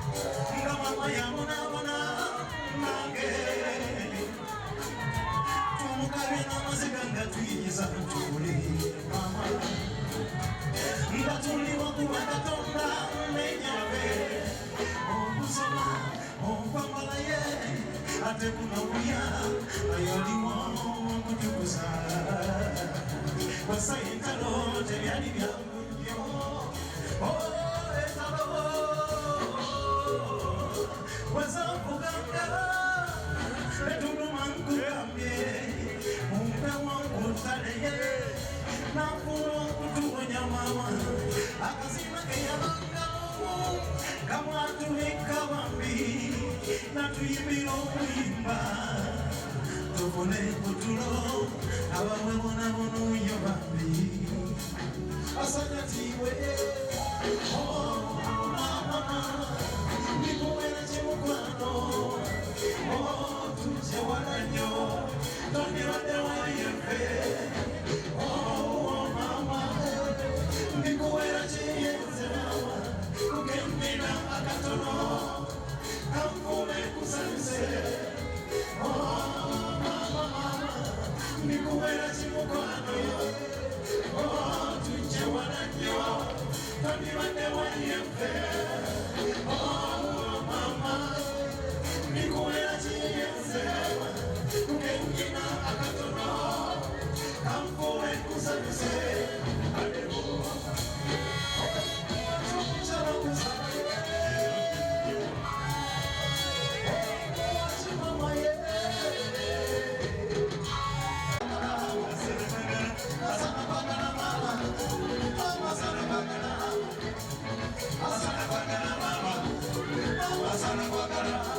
Mama ya mona nange Tumukabe na maziganga tuyiza tuli mama Ndatuli wakuwa katonda menyabe Okusoma okwambala ye ate kunawuya ayalimu kutukuza Wasayintalo tebyali byangunyo Wazapuganga Letulumangu kambye Mumpe wangu taleye Nakuro kutuonya mama Akazima keyabanga mungu Kama tuwika wambi Na tuyibiro kuimba Tufune kutulo Abawe mona monu yobambi Asanyatiwe Oh mama Nikuwele chimukwano Oh tuje wananyo Toni wade wa yefe Oh mama Nikuwele chiyeze mama Kukembina akatono Kamfule kusanise Oh mama Nikuwele chimukwano Oh tuje wananyo Toni wade wa yefe Oh mama Nikuwela chiyenzewa Kukengina akatono Kamfuwe kusabise Alebo Chokuchara kusabise Chimama ye Asana bagana mama Mama sana bagana Asana bagana mama Mama sana bagana